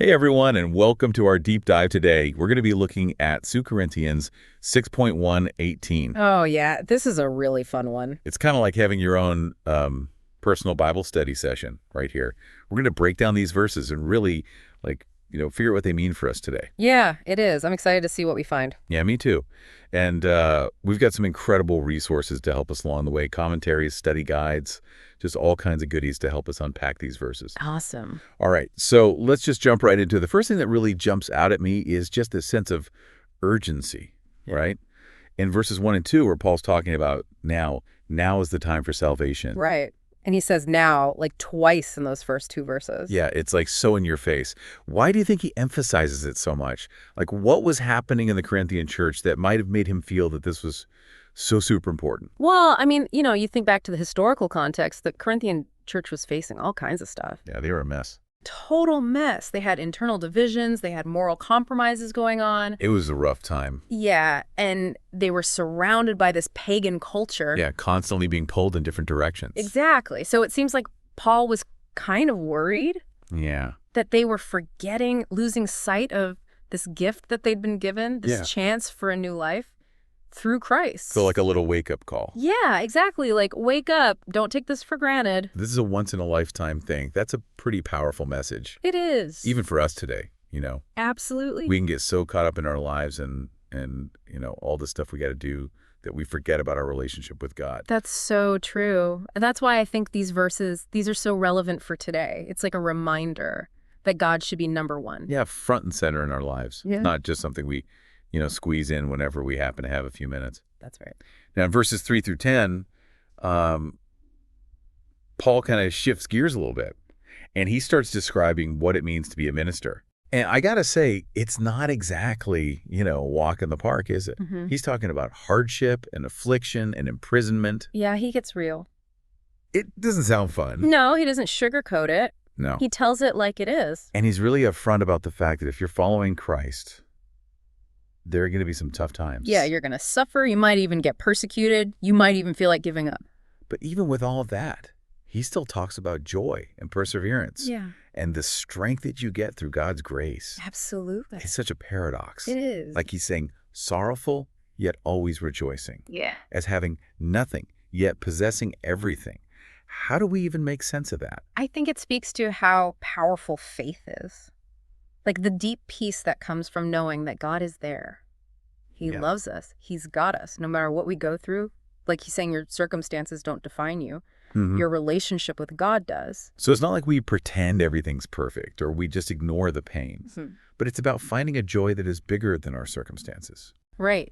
Hey everyone, and welcome to our deep dive today. We're going to be looking at 2 Corinthians 6.1:18. Oh, yeah. This is a really fun one. It's kind of like having your own personal Bible study session right here. We're going to break down these verses and really, figure out what they mean for us today. Yeah, it is. I'm excited to see what we find. Yeah, me too. And we've got some incredible resources to help us along the way. Commentaries, study guides, just all kinds of goodies to help us unpack these verses. Awesome. All right, so let's just jump right into it. The first thing that really jumps out at me is just this sense of urgency, right? In verses 1 and 2, where Paul's talking about now is the time for salvation. Right. And he says now, like twice in those first two verses. Yeah, it's like so in your face. Why do you think he emphasizes it so much? Like, what was happening in the Corinthian church that might have made him feel that this was so super important? Well, I mean, you think back to the historical context, the Corinthian church was facing all kinds of stuff. Yeah, they were a mess. Total mess. They had internal divisions. They had moral compromises going on. It was a rough time. Yeah, and they were surrounded by this pagan culture. Yeah, constantly being pulled in different directions. Exactly. So it seems like Paul was kind of worried. Yeah. That they were losing sight of this gift that they'd been given, this chance for a new life through Christ. So like a little wake-up call. Yeah, exactly. Like, wake up. Don't take this for granted. This is a once-in-a-lifetime thing. That's a pretty powerful message. It is. Even for us today, Absolutely. We can get so caught up in our lives and all the stuff we got to do that we forget about our relationship with God. That's so true. And that's why I think these verses, these are so relevant for today. It's like a reminder that God should be number one. Yeah, front and center in our lives. Yeah. Not just something we squeeze in whenever we happen to have a few minutes. That's right. Now, in verses 3 through 10, Paul kind of shifts gears a little bit, and he starts describing what it means to be a minister. And I got to say, it's not exactly, a walk in the park, is it? Mm-hmm. He's talking about hardship and affliction and imprisonment. Yeah, he gets real. It doesn't sound fun. No, he doesn't sugarcoat it. No. He tells it like it is. And he's really upfront about the fact that if you're following Christ, there are going to be some tough times. Yeah, you're going to suffer. You might even get persecuted. You might even feel like giving up. But even with all of that, he still talks about joy and perseverance. Yeah. And the strength that you get through God's grace. Absolutely. It's such a paradox. It is. Like he's saying, sorrowful, yet always rejoicing. Yeah. As having nothing, yet possessing everything. How do we even make sense of that? I think it speaks to how powerful faith is. Like the deep peace that comes from knowing that God is there. He loves us. He's got us. No matter what we go through, like he's saying, your circumstances don't define you. Mm-hmm. Your relationship with God does. So it's not like we pretend everything's perfect or we just ignore the pain. Mm-hmm. But it's about finding a joy that is bigger than our circumstances. Right.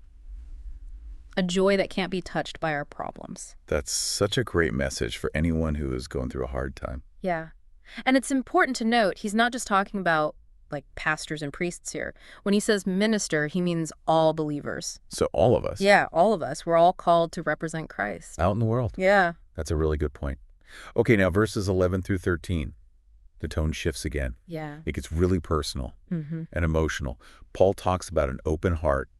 A joy that can't be touched by our problems. That's such a great message for anyone who is going through a hard time. Yeah. And it's important to note, he's not just talking about like pastors and priests here. When he says minister, he means all believers. So all of us. Yeah, all of us. We're all called to represent Christ. Out in the world. Yeah. That's a really good point. Okay, now verses 11 through 13. The tone shifts again. Yeah. It gets really personal and emotional. Paul talks about an open heart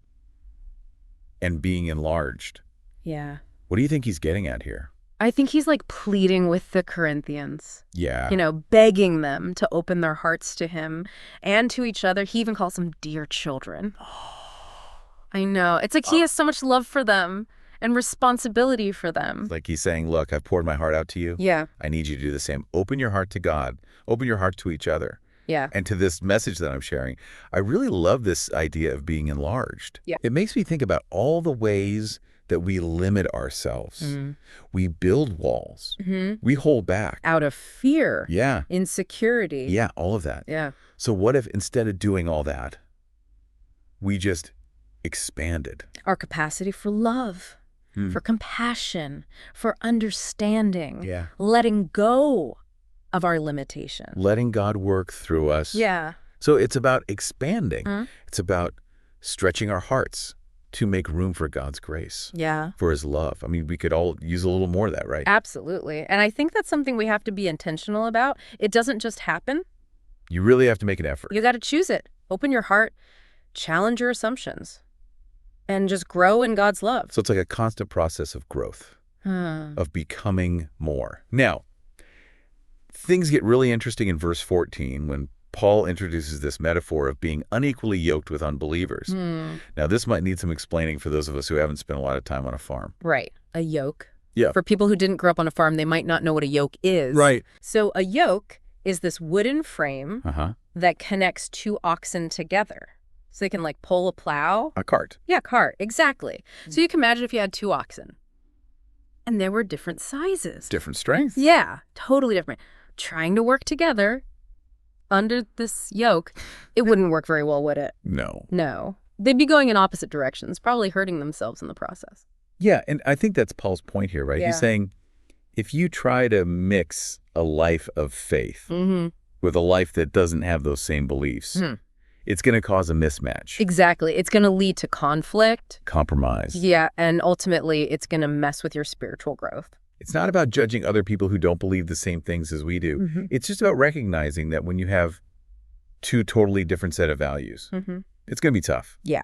and being enlarged. Yeah. What do you think he's getting at here? I think he's like pleading with the Corinthians. Yeah. Begging them to open their hearts to him and to each other. He even calls them dear children. I know. It's like he has so much love for them and responsibility for them. Like he's saying, look, I've poured my heart out to you. Yeah. I need you to do the same. Open your heart to God. Open your heart to each other. Yeah. And to this message that I'm sharing. I really love this idea of being enlarged. Yeah. It makes me think about all the ways that we limit ourselves. Mm-hmm. We build walls. Mm-hmm. We hold back. Out of fear. Yeah. Insecurity. Yeah, all of that. Yeah. So what if instead of doing all that, we just expanded? Our capacity for love, for compassion, for understanding. Yeah. Letting go of our limitations. Letting God work through us. Yeah. So it's about expanding. Mm-hmm. It's about stretching our hearts to make room for God's grace. Yeah. For his love. I mean, we could all use a little more of that, right? Absolutely. And I think that's something we have to be intentional about. It doesn't just happen. You really have to make an effort. You got to choose it. Open your heart, challenge your assumptions, and just grow in God's love. So it's like a constant process of growth, of becoming more. Now, things get really interesting in verse 14 when Paul introduces this metaphor of being unequally yoked with unbelievers. Now, this might need some explaining for those of us who haven't spent a lot of time on a farm. Right. A yoke. Yeah. For people who didn't grow up on a farm, they might not know what a yoke is. Right. So a yoke is this wooden frame that connects two oxen together. So they can like pull a plow. A cart. Yeah, cart. Exactly. So you can imagine if you had two oxen and there were different sizes. Different strengths. Yeah, totally different. Trying to work together under this yoke, it wouldn't work very well, would it? No. No. They'd be going in opposite directions, probably hurting themselves in the process. Yeah, and I think that's Paul's point here, right? Yeah. He's saying if you try to mix a life of faith with a life that doesn't have those same beliefs, it's going to cause a mismatch. Exactly. It's going to lead to conflict. Compromise. Yeah, and ultimately it's going to mess with your spiritual growth. It's not about judging other people who don't believe the same things as we do. It's just about recognizing that when you have two totally different set of values, it's going to be tough. Yeah.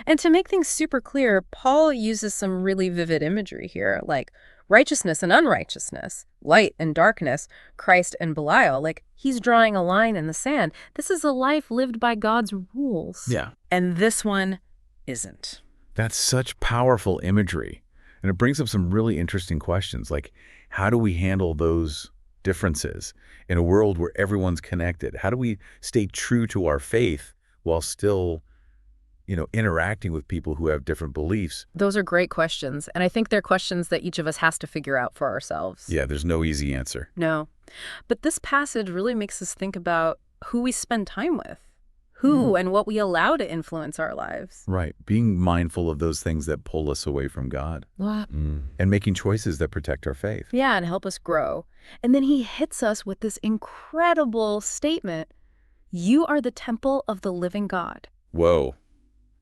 And to make things super clear, Paul uses some really vivid imagery here, like righteousness and unrighteousness, light and darkness, Christ and Belial. Like, he's drawing a line in the sand. This is a life lived by God's rules. Yeah. And this one isn't. That's such powerful imagery. And it brings up some really interesting questions, like how do we handle those differences in a world where everyone's connected? How do we stay true to our faith while still, interacting with people who have different beliefs? Those are great questions. And I think they're questions that each of us has to figure out for ourselves. Yeah, there's no easy answer. No. But this passage really makes us think about who we spend time with, who and what we allow to influence our lives. Right. Being mindful of those things that pull us away from God. And making choices that protect our faith. Yeah, and help us grow. And then he hits us with this incredible statement. You are the temple of the living God. Whoa.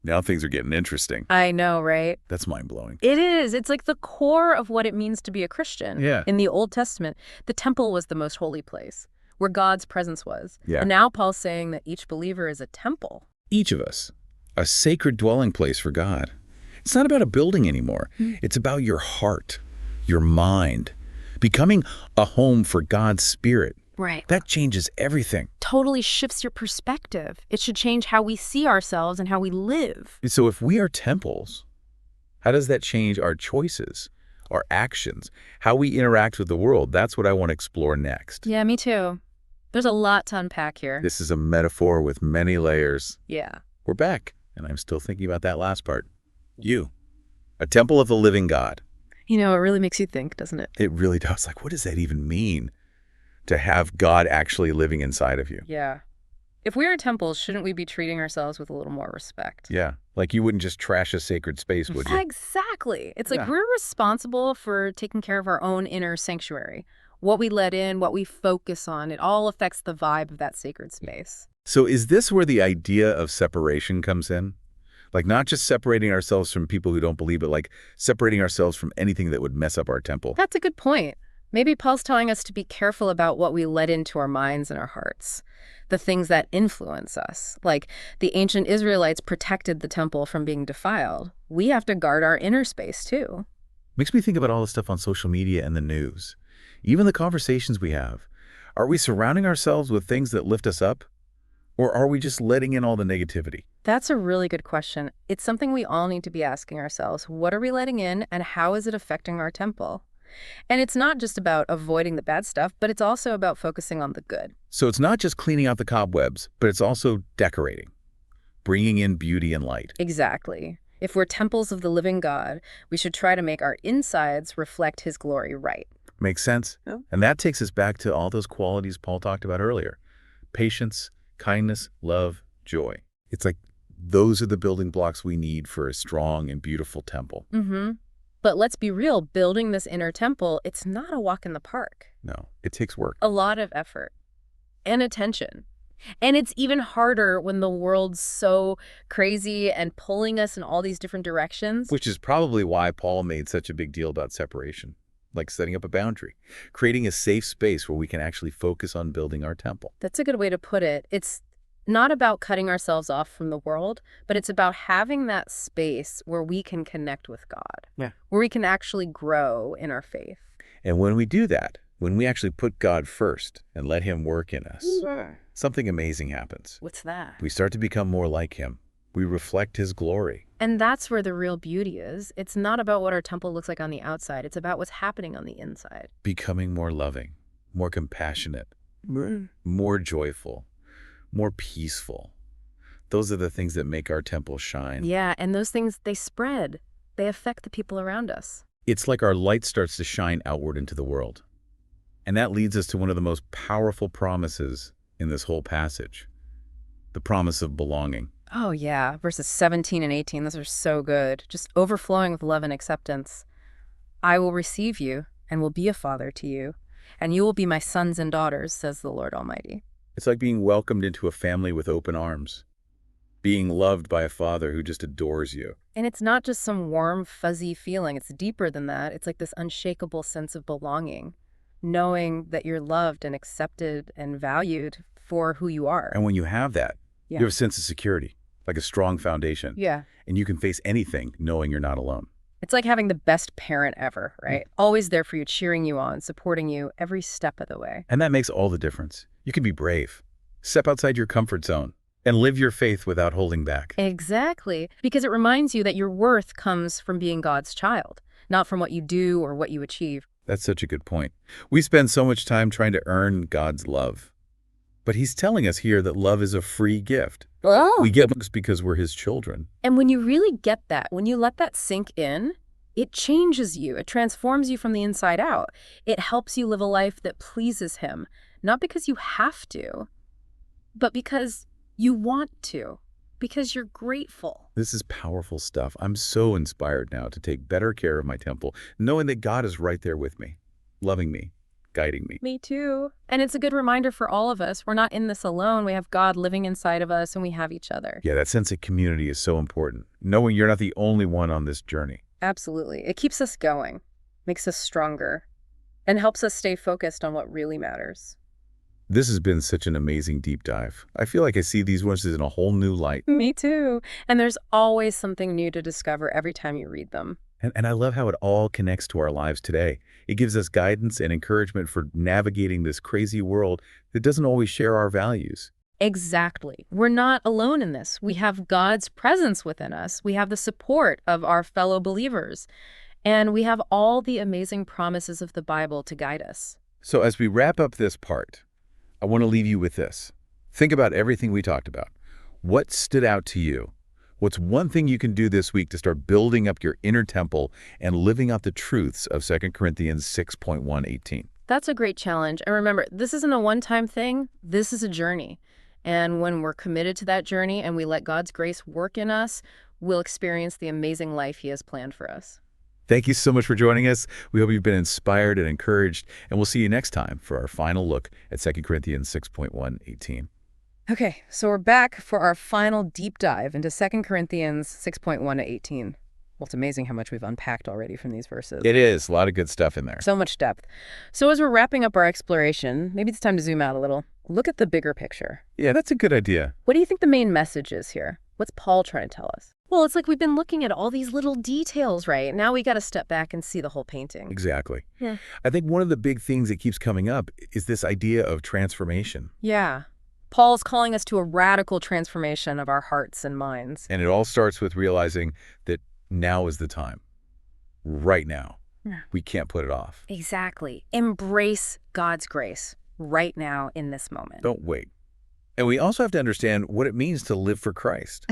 Now things are getting interesting. I know, right? That's mind-blowing. It is. It's like the core of what it means to be a Christian. Yeah. In the Old Testament, the temple was the most holy place, where God's presence was. Yeah. And now Paul's saying that each believer is a temple. Each of us, a sacred dwelling place for God. It's not about a building anymore. It's about your heart, your mind, becoming a home for God's Spirit. Right. That changes everything. Totally shifts your perspective. It should change how we see ourselves and how we live. So if we are temples, how does that change our choices, our actions, how we interact with the world? That's what I want to explore next. Yeah, me too. There's a lot to unpack here. This is a metaphor with many layers. Yeah. We're back, and I'm still thinking about that last part. You, a temple of the living God. It really makes you think, doesn't it? It really does. Like, what does that even mean? To have God actually living inside of you. Yeah. If we are temples, shouldn't we be treating ourselves with a little more respect? Yeah. Like you wouldn't just trash a sacred space, would you? Exactly. It's like we're responsible for taking care of our own inner sanctuary. What we let in, what we focus on, it all affects the vibe of that sacred space. So is this where the idea of separation comes in? Like not just separating ourselves from people who don't believe, but like separating ourselves from anything that would mess up our temple? That's a good point. Maybe Paul's telling us to be careful about what we let into our minds and our hearts, the things that influence us. Like the ancient Israelites protected the temple from being defiled. We have to guard our inner space too. Makes me think about all the stuff on social media and the news, even the conversations we have. Are we surrounding ourselves with things that lift us up? Or are we just letting in all the negativity? That's a really good question. It's something we all need to be asking ourselves. What are we letting in and how is it affecting our temple? And it's not just about avoiding the bad stuff, but it's also about focusing on the good. So it's not just cleaning out the cobwebs, but it's also decorating, bringing in beauty and light. Exactly. If we're temples of the living God, we should try to make our insides reflect his glory right. Makes sense? Yeah. And that takes us back to all those qualities Paul talked about earlier. Patience, kindness, love, joy. It's like those are the building blocks we need for a strong and beautiful temple. But let's be real, building this inner temple, it's not a walk in the park. No, it takes work. A lot of effort and attention. And it's even harder when the world's so crazy and pulling us in all these different directions. Which is probably why Paul made such a big deal about separation, like setting up a boundary, creating a safe space where we can actually focus on building our temple. That's a good way to put it. It's not about cutting ourselves off from the world, but it's about having that space where we can connect with God, where we can actually grow in our faith. And when we do that, When we actually put God first and let him work in us, something amazing happens. What's that? We start to become more like him. We reflect his glory. And that's where the real beauty is. It's not about what our temple looks like on the outside. It's about what's happening on the inside. Becoming more loving, more compassionate, more joyful, more peaceful. Those are the things that make our temple shine. Yeah, and those things, they spread. They affect the people around us. It's like our light starts to shine outward into the world. And that leads us to one of the most powerful promises in this whole passage, the promise of belonging. Oh, yeah. Verses 17 and 18, those are so good. Just overflowing with love and acceptance. I will receive you and will be a father to you, and you will be my sons and daughters, says the Lord Almighty. It's like being welcomed into a family with open arms, being loved by a father who just adores you. And it's not just some warm, fuzzy feeling. It's deeper than that. It's like this unshakable sense of belonging, knowing that you're loved and accepted and valued for who you are. And when you have that, Yeah. you have a sense of security, like a strong foundation. Yeah. And you can face anything knowing you're not alone. It's like having the best parent ever, right? Always there for you, cheering you on, supporting you every step of the way. And that makes all the difference. You can be brave, step outside your comfort zone, and live your faith without holding back. Exactly. Because it reminds you that your worth comes from being God's child, not from what you do or what you achieve. That's such a good point. We spend so much time trying to earn God's love. But he's telling us here that love is a free gift. We get looks because we're his children. And when you really get that, when you let that sink in, it changes you. It transforms you from the inside out. It helps you live a life that pleases him, not because you have to, but because you want to, because you're grateful. This is powerful stuff. I'm so inspired now to take better care of my temple, knowing that God is right there with me, loving me, guiding me. Me too. And it's a good reminder for all of us. We're not in this alone. We have God living inside of us, and we have each other. Yeah, that sense of community is so important, knowing you're not the only one on this journey. Absolutely. It keeps us going, makes us stronger, and helps us stay focused on what really matters. This has been such an amazing deep dive. I feel like I see these verses in a whole new light. Me too. And there's always something new to discover every time you read them. And I love how it all connects to our lives today. It gives us guidance and encouragement for navigating this crazy world that doesn't always share our values. Exactly. We're not alone in this. We have God's presence within us. We have the support of our fellow believers. And we have all the amazing promises of the Bible to guide us. So as we wrap up this part, I want to leave you with this. Think about everything we talked about. What stood out to you? What's one thing you can do this week to start building up your inner temple and living out the truths of 2 Corinthians 6:18? That's a great challenge. And remember, this isn't a one-time thing. This is a journey. And when we're committed to that journey and we let God's grace work in us, we'll experience the amazing life he has planned for us. Thank you so much for joining us. We hope you've been inspired and encouraged, and we'll see you next time for our final look at 2 Corinthians 6:18. Okay, so we're back for our final deep dive into 2 Corinthians 6:1-18. Well, it's amazing how much we've unpacked already from these verses. It is. A lot of good stuff in there. So much depth. So as we're wrapping up our exploration, maybe it's time to zoom out a little. Look at the bigger picture. Yeah, that's a good idea. What do you think the main message is here? What's Paul trying to tell us? Well, it's like we've been looking at all these little details, right? Now we got to step back and see the whole painting. Exactly. Yeah. I think one of the big things that keeps coming up is this idea of transformation. Yeah. Paul's calling us to a radical transformation of our hearts and minds. And it all starts with realizing that now is the time. Right now. Yeah. We can't put it off. Exactly. Embrace God's grace right now in this moment. Don't wait. And we also have to understand what it means to live for Christ.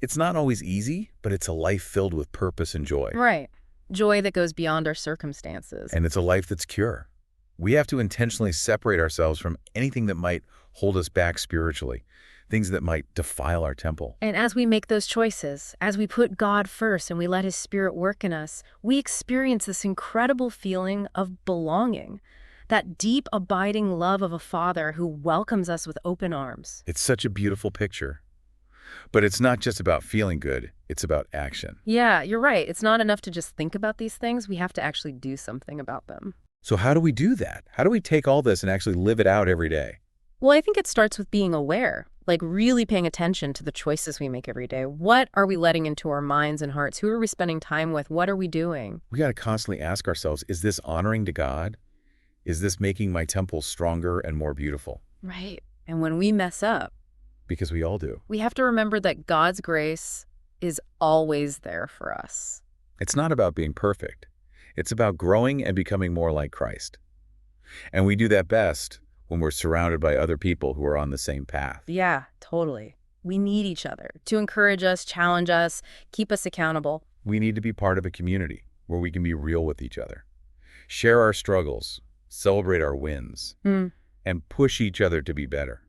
It's not always easy, but it's a life filled with purpose and joy. Right. Joy that goes beyond our circumstances. And it's a life that's pure. We have to intentionally separate ourselves from anything that might hold us back spiritually, things that might defile our temple. And as we make those choices, as we put God first and we let his Spirit work in us, we experience this incredible feeling of belonging, that deep, abiding love of a Father who welcomes us with open arms. It's such a beautiful picture. But it's not just about feeling good, it's about action. Yeah, you're right. It's not enough to just think about these things. We have to actually do something about them. So how do we do that? How do we take all this and actually live it out every day? Well, I think it starts with being aware, like really paying attention to the choices we make every day. What are we letting into our minds and hearts? Who are we spending time with? What are we doing? We got to constantly ask ourselves, is this honoring to God? Is this making my temple stronger and more beautiful? Right. And when we mess up, Because we all do. we have to remember that God's grace is always there for us. It's not about being perfect. It's about growing and becoming more like Christ. And we do that best when we're surrounded by other people who are on the same path. Yeah, totally. We need each other to encourage us, challenge us, keep us accountable. We need to be part of a community where we can be real with each other, share our struggles, celebrate our wins, Mm. and push each other to be better.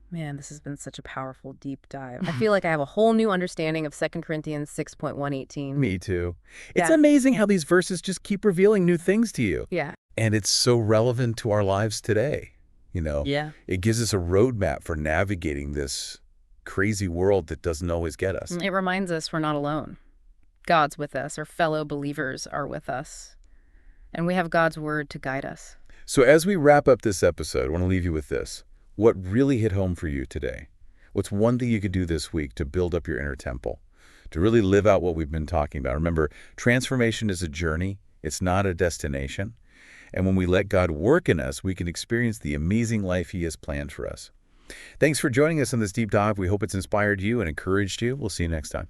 Man, this has been such a powerful deep dive. I feel like I have a whole new understanding of 2 Corinthians 6.118. Me too. It's Yeah. amazing how these verses just keep revealing new things to you. Yeah. And it's so relevant to our lives today. Yeah. It gives us a roadmap for navigating this crazy world that doesn't always get us. It reminds us we're not alone. God's with us. Our fellow believers are with us. And we have God's word to guide us. So as we wrap up this episode, I want to leave you with this. What really hit home for you today? What's one thing you could do this week to build up your inner temple, to really live out what we've been talking about? Remember, transformation is a journey. It's not a destination. And when we let God work in us, we can experience the amazing life He has planned for us. Thanks for joining us on this deep dive. We hope it's inspired you and encouraged you. We'll see you next time.